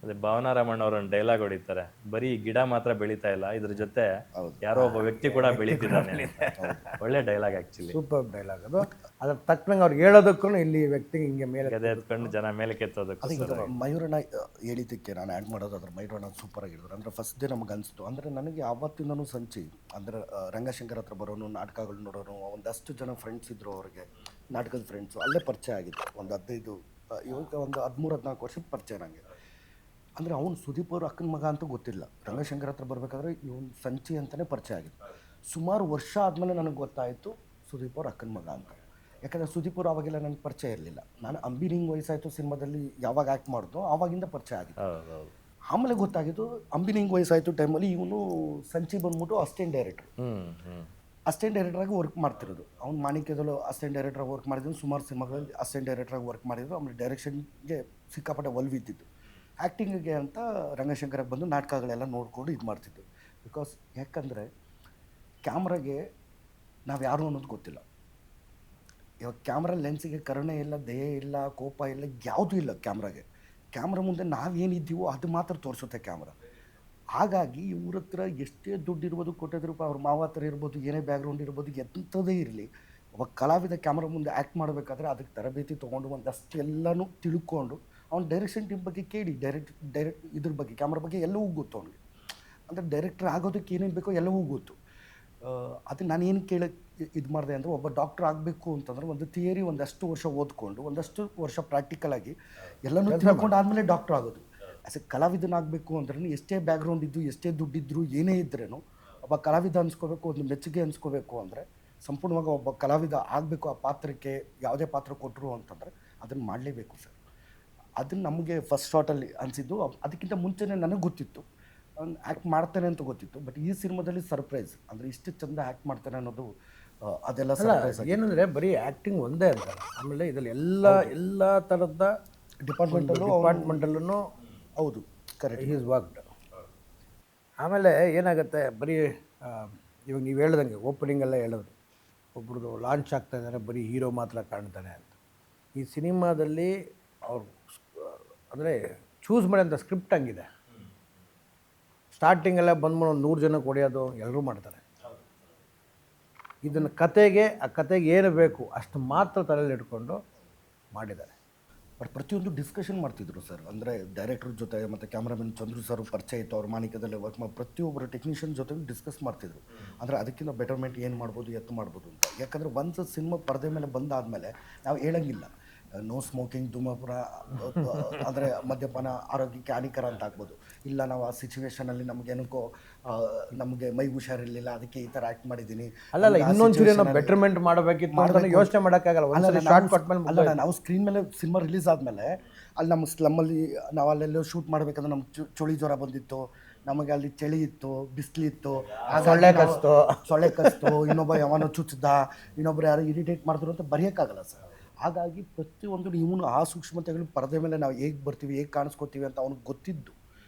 ಅದೇ ಭಾವನಾ ರಮಣ್ ಅವ್ರ ಒಂದು ಡೈಲಾಗ್ ಹೊಡಿತಾರೆ, ಬರೀ ಗಿಡ ಮಾತ್ರ ಬೆಳೀತಾ ಇಲ್ಲ, ಇದ್ರ ಜೊತೆ ಯಾರೋ ಒಬ್ಬ ವ್ಯಕ್ತಿ ಕೂಡ ಬೆಳೀತಿದ್ದಾನೆ ಅಂತ. ಒಳ್ಳೆ ಡೈಲಾಗ್ ಆಕ್ಚುಲಿ. ಸೂಪರ್ ಡೈಲಾಗ್ ಅದು. ಅದ್ರ ತಕ್ಕನಂಗೆ ಅವ್ರಿಗೆ ಹೇಳೋದಕ್ಕೂ ಇಲ್ಲಿ ವ್ಯಕ್ತಿಗೆ ಹಿಂಗೆ ಮೇಲೆ ಗದೆ ಎತ್ಕೊಂಡು ಜನ ಮೇಲೆ ಕೆತ್ತೋದಕ್ಕೂ ಅದೇ ಈಗ ಮಯೂರಣ್ಣ ಹೇಳಿದ್ದಕ್ಕೆ ನಾನು ಆ್ಯಡ್ ಮಾಡೋದು ಅದ್ರ ಮಯೂರಣ್ಣ ಸೂಪರ್ ಆಗಿದ್ರು. ಅಂದರೆ ಫಸ್ಟ್ ಡೇ ನಮ್ಗೆ ಅನಿಸ್ತು, ಅಂದರೆ ನನಗೆ ಆವತ್ತಿಂದನೂ ಸಂಚಿ ಅಂದರೆ ರಂಗಶಂಕರ್ ಹತ್ರ ಬರೋನು, ನಾಟಕಗಳು ನೋಡೋನು, ಒಂದಷ್ಟು ಜನ ಫ್ರೆಂಡ್ಸ್ ಇದ್ದರು ಅವ್ರಿಗೆ, ನಾಟಕದ ಫ್ರೆಂಡ್ಸು ಅಲ್ಲೇ ಪರಿಚಯ ಆಗಿತ್ತು. ಒಂದು 15 ಇವಾಗ ಒಂದು 13-14 ವರ್ಷದ ಪರಿಚಯ ನನಗೆ. ಅಂದರೆ ಅವ್ನು ಸುದೀಪ್ ಅವ್ರ ಅಕ್ಕನ ಮಗ ಅಂತ ಗೊತ್ತಿಲ್ಲ, ರಂಗಶಂಕರ್ ಹತ್ರ ಬರಬೇಕಾದ್ರೆ ಇವನು ಸಂಚಿ ಅಂತಲೇ ಪರಿಚಯ ಆಗಿತ್ತು. ಸುಮಾರು ವರ್ಷ ಆದಮೇಲೆ ನನಗೆ ಗೊತ್ತಾಯಿತು ಸುದೀಪ್ ಅವ್ರ ಅಕ್ಕನ ಮಗ ಅಂತ. ಯಾಕಂದರೆ ಸುದೀಪ್ ಅವರು ಅವಾಗೆಲ್ಲ ನನಗೆ ಪರಿಚಯ ಇರಲಿಲ್ಲ. ನಾನು ಅಂಬಿನಿಂಗ್ ವಯಸ್ಸಾಯಿತು ಸಿನಿಮಾದಲ್ಲಿ ಯಾವಾಗ ಆ್ಯಕ್ಟ್ ಮಾಡಿದ್ನೋ ಆವಾಗಿಂದ ಪರಿಚಯ ಆಗಿತ್ತು. ಆಮೇಲೆ ಗೊತ್ತಾಗಿದ್ದು ಅಂಬಿನಿಂಗ್ ವಯಸ್ಸಾಯಿತು ಟೈಮಲ್ಲಿ ಇವನು ಸಂಚಿ ಬಂದ್ಬಿಟ್ಟು ಅಸಿಸ್ಟೆಂಟ್ ಡೈರೆಕ್ಟ್ರು. ಅಸಿಸ್ಟೆಂಟ್ ಡೈರೆಕ್ಟ್ರಾಗಿ ವರ್ಕ್ ಮಾಡ್ತಿರೋದು. ಅವ್ನು ಮಾಣಿಕ್ಯದಲ್ಲೂ ಅಸಿಸ್ಟೆಂಟ್ ಡೈರೆಕ್ಟ್ರಾಗಿ ವರ್ಕ್ ಮಾಡಿದ್ರು, ಸುಮಾರು ಸಿನಿಮಾಗಳಲ್ಲಿ ಅಸಿಸ್ಟೆಂಟ್ ಡೈರೆಕ್ಟ್ರಾಗಿ ವರ್ಕ್ ಮಾಡಿದ್ರು. ಆಮೇಲೆ ಡೈರೆಕ್ಷನ್ಗೆ ಸಿಕ್ಕಾಪಟ್ಟೆ ಒಲ್ವಿದ್ದಿದ್ದು. ಆ್ಯಕ್ಟಿಂಗಿಗೆ ಅಂತ ರಂಗಶಂಕರಕ್ಕೆ ಬಂದು ನಾಟಕಗಳೆಲ್ಲ ನೋಡಿಕೊಂಡು ಇದು ಮಾಡ್ತಿದ್ದು. ಬಿಕಾಸ್ ಯಾಕಂದರೆ ಕ್ಯಾಮ್ರಾಗೆ ನಾವು ಯಾರು ಅನ್ನೋದು ಗೊತ್ತಿಲ್ಲ. ಇವಾಗ ಕ್ಯಾಮ್ರಾ ಲೆನ್ಸಿಗೆ ಕರುಣೆ ಇಲ್ಲ, ದಯೆ ಇಲ್ಲ, ಕೋಪ ಇಲ್ಲ, ಯಾವುದೂ ಇಲ್ಲ ಕ್ಯಾಮ್ರಾಗೆ. ಕ್ಯಾಮ್ರಾ ಮುಂದೆ ನಾವೇನಿದ್ದೀವೋ ಅದು ಮಾತ್ರ ತೋರಿಸುತ್ತೆ ಕ್ಯಾಮ್ರಾ. ಹಾಗಾಗಿ ಇವ್ರ ಹತ್ರ ಎಷ್ಟೇ ದುಡ್ಡು ಇರ್ಬೋದು, ಕೋಟ್ಯಾಧಿ ರೂಪಾಯಿ ಅವ್ರ ಮಾವ ಹತ್ರ ಇರ್ಬೋದು, ಏನೇ ಬ್ಯಾಕ್ಗ್ರೌಂಡ್ ಇರ್ಬೋದು, ಎಂಥದೇ ಇರಲಿ, ಒಬ್ಬ ಕಲಾವಿದ ಕ್ಯಾಮ್ರಾ ಮುಂದೆ ಆ್ಯಕ್ಟ್ ಮಾಡಬೇಕಾದ್ರೆ ಅದಕ್ಕೆ ತರಬೇತಿ ತೊಗೊಂಡು ಒಂದಷ್ಟು ಎಲ್ಲನೂ ತಿಳ್ಕೊಂಡು ಅವ್ನು ಡೈರೆಕ್ಷನ್ ಟೀಮ್ ಬಗ್ಗೆ ಕೇಳಿ, ಡೈರೆಕ್ಟ್ ಇದ್ರ ಬಗ್ಗೆ ಕ್ಯಾಮ್ರಾ ಬಗ್ಗೆ ಎಲ್ಲವೂ ಗೊತ್ತು ಅವ್ನಿಗೆ. ಅಂದರೆ ಡೈರೆಕ್ಟ್ರ್ ಆಗೋದಕ್ಕೆ ಏನೇನು ಬೇಕೋ ಎಲ್ಲವೂ ಗೊತ್ತು. ಅದು ನಾನು ಏನು ಕೇಳಕ್ಕೆ ಇದು ಮಾಡಿದೆ ಅಂದರೆ, ಒಬ್ಬ ಡಾಕ್ಟ್ರ್ ಆಗಬೇಕು ಅಂತಂದ್ರೆ ಒಂದು ಥಿಯರಿ ಒಂದಷ್ಟು ವರ್ಷ ಓದ್ಕೊಂಡು ಒಂದಷ್ಟು ವರ್ಷ ಪ್ರಾಕ್ಟಿಕಲಾಗಿ ಎಲ್ಲನೂ ತಿಳ್ಕೊಂಡು ಆದಮೇಲೆ ಡಾಕ್ಟ್ರ್ ಆಗೋದು. ಆ್ಯಸ್ ಎ ಕಲಾವಿದನಾಗಬೇಕು ಅಂದ್ರೆ ಎಷ್ಟೇ ಬ್ಯಾಕ್ಗ್ರೌಂಡ್ ಇದ್ದು, ಎಷ್ಟೇ ದುಡ್ಡಿದ್ರು, ಏನೇ ಇದ್ರೂ ಒಬ್ಬ ಕಲಾವಿದ ಅನ್ಸ್ಕೋಬೇಕು, ಒಂದು ಮೆಚ್ಚುಗೆ ಅನ್ಸ್ಕೋಬೇಕು ಅಂದರೆ ಸಂಪೂರ್ಣವಾಗಿ ಒಬ್ಬ ಕಲಾವಿದ ಆಗಬೇಕು. ಆ ಪಾತ್ರಕ್ಕೆ ಯಾವುದೇ ಪಾತ್ರ ಕೊಟ್ಟರು ಅಂತಂದರೆ ಅದನ್ನು ಮಾಡಲೇಬೇಕು ಸರ್. ಅದನ್ನು ನಮಗೆ ಫಸ್ಟ್ ಶಾರ್ಟಲ್ಲಿ ಅನಿಸಿದ್ದು. ಅದಕ್ಕಿಂತ ಮುಂಚೆನೇ ನನಗೆ ಗೊತ್ತಿತ್ತು ಅವ್ನು ಆ್ಯಕ್ಟ್ ಮಾಡ್ತಾನೆ ಅಂತ ಗೊತ್ತಿತ್ತು. ಬಟ್ ಈ ಸಿನಿಮಾದಲ್ಲಿ ಸರ್ಪ್ರೈಸ್, ಅಂದರೆ ಇಷ್ಟು ಚಂದ ಆ್ಯಕ್ಟ್ ಮಾಡ್ತಾನೆ ಅನ್ನೋದು ಅದೆಲ್ಲ ಸರ್ಪ್ರೈಸ್. ಏನಂದರೆ ಬರೀ ಆ್ಯಕ್ಟಿಂಗ್ ಒಂದೇ ಅಂತ, ಆಮೇಲೆ ಇದರಲ್ಲಿ ಎಲ್ಲ ಥರದ ಡಿಪಾರ್ಟ್ಮೆಂಟಲ್ಲೂ ಹೌದು ಕರೆಕ್ಟ್ ಈಸ್ ವರ್ಕ್ಡ್. ಆಮೇಲೆ ಏನಾಗುತ್ತೆ, ಬರೀ ಇವಾಗ ನೀವು ಹೇಳ್ದಂಗೆ ಓಪನಿಂಗೆಲ್ಲ ಹೇಳಿದ್ರು, ಒಬ್ರದ್ದು ಲಾಂಚ್ ಆಗ್ತಾ ಇದ್ದಾರೆ, ಬರೀ ಹೀರೋ ಮಾತ್ರ ಕಾಣ್ತಾನೆ ಅಂತ. ಈ ಸಿನಿಮಾದಲ್ಲಿ ಅವ್ರು ಅಂದರೆ ಚೂಸ್ ಮಾಡೋಂಥ ಸ್ಕ್ರಿಪ್ಟ್ ಹಂಗಿದೆ. ಸ್ಟಾರ್ಟಿಂಗೆಲ್ಲ ಬಂದ್ಬಿಟ್ಟು ಒಂದು 100 ಜನಕ್ಕೆ ಹೊಡೆಯೋದು ಎಲ್ಲರೂ ಮಾಡ್ತಾರೆ. ಇದನ್ನು ಆ ಕತೆಗೆ ಏನು ಬೇಕು ಅಷ್ಟು ಮಾತ್ರ ತಲೆಯಲ್ಲಿ ಇಟ್ಕೊಂಡು ಮಾಡಿದ್ದಾರೆ. ಬಟ್ ಪ್ರತಿಯೊಂದು ಡಿಸ್ಕಷನ್ ಮಾಡ್ತಿದ್ರು ಸರ್. ಅಂದರೆ ಡೈರೆಕ್ಟ್ರ್ ಜೊತೆ ಮತ್ತು ಕ್ಯಾಮ್ರಾಮನ್ ಚಂದ್ರು ಸರ್ ಪರಿಚಯ ಇತ್ತು, ಅವ್ರ ಮಾಣಿಕ್ಯದಲ್ಲೇ ವರ್ಕ್ ಮಾಡಿ ಪ್ರತಿಯೊಬ್ಬರು ಟೆಕ್ನಿಷಿಯನ್ ಜೊತೆಗೂ ಡಿಸ್ಕಸ್ ಮಾಡ್ತಿದ್ರು. ಅಂದರೆ ಅದಕ್ಕಿಂತ ಬೆಟರ್ಮೆಂಟ್ ಏನು ಮಾಡ್ಬೋದು, ಎತ್ತು ಮಾಡ್ಬೋದು ಅಂತ. ಯಾಕಂದರೆ ಒಂದು ಸಿನಿಮಾ ಪರದೆ ಮೇಲೆ ಬಂದಾದಮೇಲೆ ನಾವು ಹೇಳಂಗಿಲ್ಲ ನೋ ಸ್ಮೋಕಿಂಗ್, ಧೂಮಪಾನ, ಅಂದರೆ ಮದ್ಯಪಾನ ಆರೋಗ್ಯಕ್ಕೆ ಹಾನಿಕರ ಅಂತ ಆಗ್ಬೋದು. ಇಲ್ಲ ನಾವು ಆ ಸಿಚುವೇಶನಲ್ಲಿ ನಮಗೇನಕ್ಕೋ ನಮಗೆ ಮೈ ಹುಷಾರಿರಲಿಲ್ಲ, ಅದಕ್ಕೆ ಈ ಥರ ಆ್ಯಕ್ಟ್ ಮಾಡಿದ್ದೀನಿ. ಅಲ್ಲ ಇನ್ನೊಂದು ಬೆಟರ್ಮೆಂಟ್ ಮಾಡಬೇಕಿತ್ತು ಯೋಚನೆ ಮಾಡೋಕ್ಕಾಗಲ್ಲ. ಅಲ್ಲ ನಾವು ಸ್ಕ್ರೀನ್ ಮೇಲೆ ಸಿನಿಮಾ ರಿಲೀಸ್ ಆದಮೇಲೆ ಅಲ್ಲಿ ನಮ್ಮ ಸ್ಲಮ್ಮಲ್ಲಿ ನಾವು ಅಲ್ಲೆಲ್ಲೋ ಶೂಟ್ ಮಾಡಬೇಕಂದ್ರೆ ನಮ್ಗೆ ಚಳಿ ಜ್ವರ ಬಂದಿತ್ತು, ನಮಗೆ ಅಲ್ಲಿ ಚಳಿ ಇತ್ತು, ಬಿಸಿಲಿತ್ತು, ಸೊಳ್ಳೆ ಕಸ್ತು, ಇನ್ನೊಬ್ಬ ಯಾವನೋ ಚುಚ್ಚಿದ್ದ, ಇನ್ನೊಬ್ರು ಯಾರು ಇರಿಟೇಟ್ ಮಾಡಿದ್ರು ಅಂತ ಬರೆಯೋಕ್ಕಾಗಲ್ಲ ಸರ್. ಹಾಗಾಗಿ ಪ್ರತಿಯೊಂದು ಇವನು ಆ ಸೂಕ್ಷ್ಮತೆಗಳು ಪರದೆ ಮೇಲೆ ನಾವು ಹೇಗೆ ಬರ್ತೀವಿ, ಹೇಗೆ ಕಾಣಿಸ್ಕೋತೀವಿ ಅಂತ ಅವ್ನಿಗೆ ಗೊತ್ತಿದ್ದು.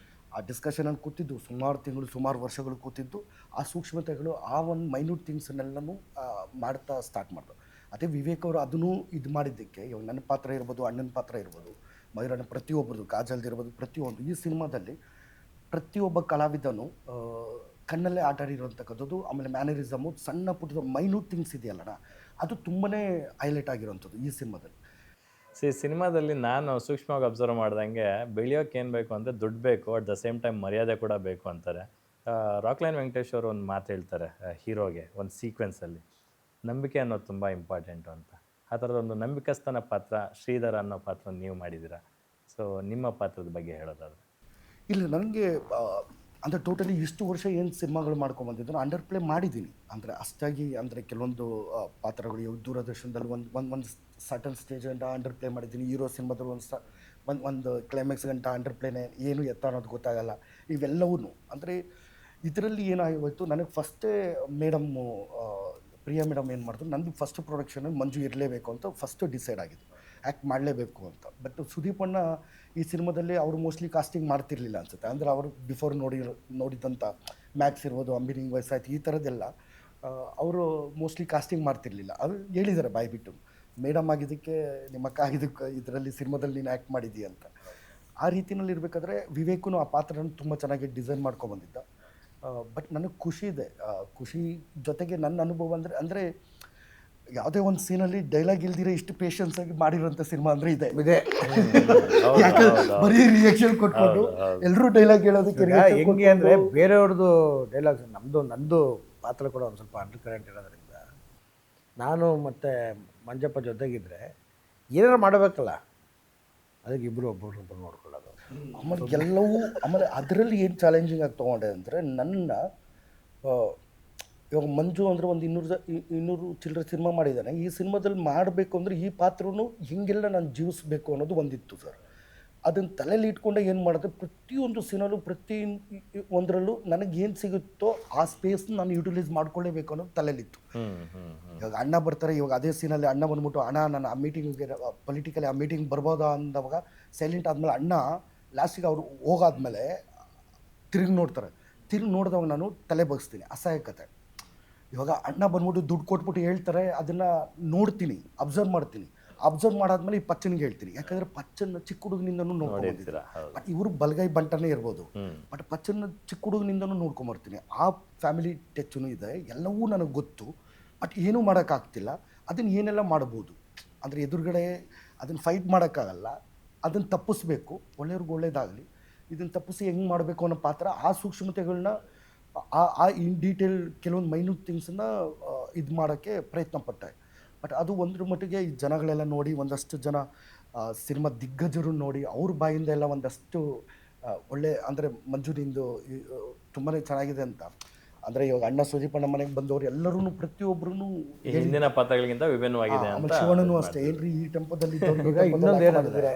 ಆ ಡಿಸ್ಕಷನಲ್ಲಿ ಕೂತಿದ್ದು ಸುಮಾರು ತಿಂಗಳು, ಸುಮಾರು ವರ್ಷಗಳು ಕೂತಿದ್ದು. ಆ ಸೂಕ್ಷ್ಮತೆಗಳು, ಆ ಒಂದು ಮೈನ್ಯೂಟ್ ಥಿಂಗ್ಸನ್ನೆಲ್ಲನೂ ಮಾಡ್ತಾ ಸ್ಟಾರ್ಟ್ ಮಾಡಿದ್ರು. ಅದೇ ವಿವೇಕ್ ಅವರು ಅದನ್ನು ಇದು ಮಾಡಿದ್ದಕ್ಕೆ ಇವಾಗ ನನ್ನ ಪಾತ್ರ ಇರ್ಬೋದು, ಅಣ್ಣನ ಪಾತ್ರ ಇರ್ಬೋದು, ಮಯೂರಣ್ಣ ಪ್ರತಿಯೊಬ್ಬರದು, ಕಾಜಲ್ದಿರ್ಬೋದು, ಪ್ರತಿಯೊಂದು ಈ ಸಿನಿಮಾದಲ್ಲಿ ಪ್ರತಿಯೊಬ್ಬ ಕಲಾವಿದನು ಕಣ್ಣಲ್ಲೇ ಆಟ ಆಡಿರೋಂಥಕ್ಕಂಥದ್ದು. ಆಮೇಲೆ ಮ್ಯಾನರಿಸಮು, ಸಣ್ಣ ಪುಟ್ಟದ ಮೈನ್ಯೂಟ್ ಥಿಂಗ್ಸ್ ಇದೆಯಲ್ಲಣ್ಣ, ಅದು ತುಂಬಾ ಹೈಲೈಟ್ ಆಗಿರೋಂಥದ್ದು ಈ ಸಿನಿಮಾದಲ್ಲಿ. ಸಿನಿಮಾದಲ್ಲಿ ನಾನು ಸೂಕ್ಷ್ಮವಾಗಿ ಅಬ್ಸರ್ವ್ ಮಾಡ್ದಂಗೆ ಬೆಳೆಯೋಕೆ ಏನು ಬೇಕು ಅಂದರೆ ದುಡ್ಡು ಬೇಕು, ಅಟ್ ದ ಸೇಮ್ ಟೈಮ್ ಮರ್ಯಾದೆ ಕೂಡ ಬೇಕು ಅಂತಾರೆ. ರಾಕ್ಲೈನ್ ವೆಂಕಟೇಶ್ ಅವರು ಒಂದು ಮಾತು ಹೇಳ್ತಾರೆ ಹೀರೋಗೆ ಒಂದು ಸೀಕ್ವೆನ್ಸಲ್ಲಿ, ನಂಬಿಕೆ ಅನ್ನೋದು ತುಂಬ ಇಂಪಾರ್ಟೆಂಟು ಅಂತ. ಆ ಥರದ ಒಂದು ನಂಬಿಕಸ್ಥನ ಪಾತ್ರ ಶ್ರೀಧರ ಅನ್ನೋ ಪಾತ್ರ ನೀವು ಮಾಡಿದ್ದೀರಾ. ಸೊ ನಿಮ್ಮ ಪಾತ್ರದ ಬಗ್ಗೆ ಹೇಳೋದಾದರೆ? ಇಲ್ಲ, ನನಗೆ ಅಂದರೆ ಟೋಟಲಿ ಇಷ್ಟು ವರ್ಷ ಏನು ಸಿನಿಮಾಗಳು ಮಾಡ್ಕೊಂಬಂದಿದ್ದು ಅಂಡರ್ ಪ್ಲೇ ಮಾಡಿದ್ದೀನಿ. ಅಂದರೆ ಅಷ್ಟಾಗಿ ಅಂದರೆ ಕೆಲವೊಂದು ಪಾತ್ರಗಳು ಇವು ದೂರದರ್ಶನದಲ್ಲಿ ಒಂದು ಸರ್ಟನ್ ಸ್ಟೇಜ್ ಗಂಟ ಅಂಡರ್ ಪ್ಲೇ ಮಾಡಿದ್ದೀನಿ. ಹೀರೋ ಸಿನಿಮಾದಲ್ಲಿ ಒಂದು ಕ್ಲೈಮ್ಯಾಕ್ಸ್ ಗಂಟ ಅಂಡರ್ ಪ್ಲೇನೇ, ಏನು ಎತ್ತ ಅನ್ನೋದು ಗೊತ್ತಾಗಲ್ಲ. ಇವೆಲ್ಲವೂ ಅಂದರೆ ಇದರಲ್ಲಿ ಏನಾಗೋಯ್ತು, ನನಗೆ ಫಸ್ಟೇ ಮೇಡಮ್ಮು ಪ್ರಿಯಾ ಮೇಡಮ್ ಏನು ಮಾಡಿದ್ರು, ನಂದು ಫಸ್ಟ್ ಪ್ರೊಡಕ್ಷನಲ್ಲಿ ಮಂಜು ಇರಲೇಬೇಕು ಅಂತ ಫಸ್ಟು ಡಿಸೈಡ್ ಆಗಿದ್ದು, ಆ್ಯಕ್ಟ್ ಮಾಡಲೇಬೇಕು ಅಂತ. ಬಟ್ ಸುದೀಪ್ ಅಣ್ಣ ಈ ಸಿನಿಮಾದಲ್ಲಿ ಅವರು ಮೋಸ್ಟ್ಲಿ ಕಾಸ್ಟಿಂಗ್ ಮಾಡ್ತಿರ್ಲಿಲ್ಲ ಅನ್ಸುತ್ತೆ. ಅಂದರೆ ಅವರು ಬಿಫೋರ್ ನೋಡಿದಂಥ ಮ್ಯಾಕ್ಸ್ ಇರ್ಬೋದು, ಅಂಬಿನಿಂಗ್ ವಯಸ್ಸಾಯ್ತು, ಈ ಥರದ್ದೆಲ್ಲ ಅವರು ಮೋಸ್ಟ್ಲಿ ಕಾಸ್ಟಿಂಗ್ ಮಾಡ್ತಿರ್ಲಿಲ್ಲ. ಅವರು ಹೇಳಿದ್ದಾರೆ ಬಾಯ್ಬಿಟ್ಟು, ಮೇಡಮ್ ಆಗಿದ್ದಕ್ಕೆ ನಿಮ್ಮ ಅಕ್ಕ ಆಗಿದ್ದಕ್ಕೆ ಇದರಲ್ಲಿ ಸಿನಿಮಾದಲ್ಲಿ ನೀನು ಆ್ಯಕ್ಟ್ ಮಾಡಿದ್ದೀಯ ಅಂತ. ಆ ರೀತಿನಲ್ಲಿ ಇರಬೇಕಾದ್ರೆ ವಿವೇಕನು ಆ ಪಾತ್ರನ ತುಂಬ ಚೆನ್ನಾಗಿ ಡಿಸೈನ್ ಮಾಡ್ಕೊಂಬಂದಿದ್ದ. ಬಟ್ ನನಗೆ ಖುಷಿ ಇದೆ. ಖುಷಿ ಜೊತೆಗೆ ನನ್ನ ಅನುಭವ ಅಂದರೆ ಯಾವುದೇ ಒಂದು ಸೀನಲ್ಲಿ ಡೈಲಾಗ್ ಇಲ್ದಿರ ಇಷ್ಟು ಪೇಷನ್ಸ್ ಆಗಿ ಮಾಡಿರೋಂಥ ಸಿನಿಮಾ ಅಂದರೆ ಇದೆ. ಯಾಕಂದ್ರೆ ಬರೀ ರಿಯಾಕ್ಷನ್ ಕೊಟ್ಕೊಂಡು ಎಲ್ಲರೂ ಡೈಲಾಗ್ ಹೇಳೋದಕ್ಕೆ ಈಗ ಹೆಂಗೆ ಅಂದರೆ ಬೇರೆಯವ್ರದ್ದು ಡೈಲಾಗ್ಸ್ ನಂದು ಪಾತ್ರ ಕೂಡ ಒಂದು ಸ್ವಲ್ಪ ಅಂಡರ್ ಕರೆಂಟ್ ಇರೋದ್ರಿಂದ ನಾನು ಮತ್ತು ಮಂಜಪ್ಪ ಜೊತೆಗಿದ್ರೆ ಏನಾರು ಮಾಡಬೇಕಲ್ಲ, ಅದಕ್ಕೆ ಒಬ್ಬೊಬ್ರು ನೋಡ್ಕೊಳ್ಳೋದು. ಆಮೇಲೆ ಎಲ್ಲವೂ ಆಮೇಲೆ ಅದರಲ್ಲಿ ಏನು ಚಾಲೆಂಜಿಂಗ್ ಆಗಿ ತೊಗೊಂಡೆ ಅಂದರೆ ನನ್ನ ಇವಾಗ ಮಂಜು ಅಂದರೆ ಒಂದು 200 ಚಿಲ್ಲರೆ ಸಿನಿಮಾ ಮಾಡಿದ್ದಾನೆ. ಈ ಸಿನಿಮಾದಲ್ಲಿ ಮಾಡಬೇಕು ಅಂದರೆ ಈ ಪಾತ್ರನೂ ಹಿಂಗೆಲ್ಲ ನಾನು ಜೀವಿಸ್ಬೇಕು ಅನ್ನೋದು ಒಂದಿತ್ತು ಸರ್. ಅದನ್ನು ತಲೆಯಲ್ಲಿ ಇಟ್ಕೊಂಡೆ ಏನು ಮಾಡಿದೆ, ಪ್ರತಿಯೊಂದು ಸೀನಲ್ಲೂ ಒಂದರಲ್ಲೂ ನನಗೇನು ಸಿಗುತ್ತೋ ಆ ಸ್ಪೇಸ್ನ ನಾನು ಯುಟಿಲೈಸ್ ಮಾಡ್ಕೊಳ್ಳೇಬೇಕು ಅನ್ನೋದು ತಲೆಯಲ್ಲಿತ್ತು. ಇವಾಗ ಅಣ್ಣ ಬರ್ತಾರೆ, ಇವಾಗ ಅದೇ ಸೀನಲ್ಲಿ ಅಣ್ಣ ಬಂದ್ಬಿಟ್ಟು ಅಣ್ಣ ನಾನು ಆ ಮೀಟಿಂಗಿಗೆ ಪೊಲಿಟಿಕಲಿ ಆ ಮೀಟಿಂಗ್ ಬರ್ಬೋದಾ ಅಂದವಾಗ ಸೈಲೆಂಟ್ ಆದಮೇಲೆ ಅಣ್ಣ ಲಾಸ್ಟಿಗೆ ಅವರು ಹೋಗಾದ್ಮೇಲೆ ತಿರುಗಿ ನೋಡಿದವಾಗ ನಾನು ತಲೆ ಬಗ್ಸ್ತೀನಿ, ಅಸಹಾಯಕತೆ. ಇವಾಗ ಅಣ್ಣ ಬಂದ್ಬಿಟ್ಟು ದುಡ್ಡು ಕೊಟ್ಬಿಟ್ಟು ಹೇಳ್ತಾರೆ, ಅದನ್ನು ನೋಡ್ತೀನಿ, ಅಬ್ಸರ್ವ್ ಮಾಡ್ತೀನಿ. ಅಬ್ಸರ್ವ್ ಮಾಡಾದ್ಮೇಲೆ ಈ ಪಚ್ಚನಿಗೆ ಹೇಳ್ತೀನಿ, ಯಾಕಂದರೆ ಪಚ್ಚನ ಚಿಕ್ಕ ಹುಡುಗನಿಂದನೂ ನೋಡ್ಕೊಂಡಿದ್ದೀರ. ಬಟ್ ಇವರು ಬಲಗೈ ಬಂಟನೇ ಇರ್ಬೋದು, ಬಟ್ ಪಚ್ಚನ ಚಿಕ್ಕ ಹುಡುಗನಿಂದನೂ ನೋಡ್ಕೊಂಬರ್ತೀನಿ. ಆ ಫ್ಯಾಮಿಲಿ ಟಚ್ಚೂ ಇದೆ, ಎಲ್ಲವೂ ನನಗೆ ಗೊತ್ತು. ಬಟ್ ಏನೂ ಮಾಡೋಕ್ಕಾಗ್ತಿಲ್ಲ. ಅದನ್ನು ಏನೆಲ್ಲ ಮಾಡ್ಬೋದು ಅಂದರೆ ಎದುರುಗಡೆ ಅದನ್ನು ಫೈಟ್ ಮಾಡೋಕ್ಕಾಗಲ್ಲ, ಅದನ್ನು ತಪ್ಪಿಸ್ಬೇಕು, ಒಳ್ಳೆಯವ್ರಿಗೆ ಒಳ್ಳೇದಾಗಲಿ, ಇದನ್ನು ತಪ್ಪಿಸಿ ಹೆಂಗೆ ಮಾಡಬೇಕು ಅನ್ನೋ ಪಾತ್ರ. ಆ ಸೂಕ್ಷ್ಮತೆಗಳನ್ನ ಆ ಇನ್ ಡೀಟೇಲ್ ಕೆಲವೊಂದು ಮೈನ್ಯೂಟ್ ಥಿಂಗ್ಸನ್ನು ಇದು ಮಾಡೋಕ್ಕೆ ಪ್ರಯತ್ನ ಪಟ್ಟೆ. ಬಟ್ ಅದು ಒಂದ್ರ ಮಟ್ಟಿಗೆ ಈ ಜನಗಳೆಲ್ಲ ನೋಡಿ, ಒಂದಷ್ಟು ಜನ ಸಿನಿಮಾ ದಿಗ್ಗಜರು ನೋಡಿ ಅವ್ರ ಬಾಯಿಂದ ಎಲ್ಲ ಒಂದಷ್ಟು ಒಳ್ಳೆ ಅಂದರೆ ಮಂಜುನಿಂದು ತುಂಬಾ ಚೆನ್ನಾಗಿದೆ ಅಂತ. ಅಂದರೆ ಇವಾಗ ಅಣ್ಣ ಸುದೀಪಣ್ಣ ಮನೆಗೆ ಬಂದವರು ಎಲ್ಲರೂ ಪ್ರತಿಯೊಬ್ಬರೂ ಹಿಂದಿನ ಪಾತ್ರಗಳಿಗಿಂತ ವಿಭಿನ್ನವಾಗಿದೆ ಅಂತ. ಶಿವಣ್ಣನೂ ಅಷ್ಟೇ, ಏನ್ರಿ ಈ ಟೆಂಪೋದಲ್ಲಿ ಇನ್ನೊಂದು ಏನಂದರೆ